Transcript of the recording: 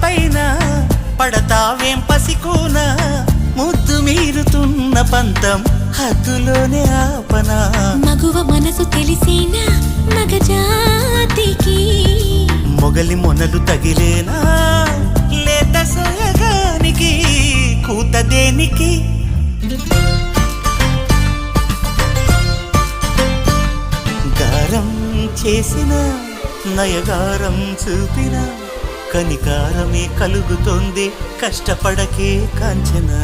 పైన పడతావేం పసికూన ముద్దు మీరుతున్న పంతం హద్దులోనే ఆపనా మగువ మనసు తెలిసేనా మగజాతికి మొగలి మొనలు తగిలేనా లేత సోయగానికి కూత దేనికి గారం చేసిన నయగారం చూపిన కనికారమే కలుగుతోంది కష్టపడకే కాంచనా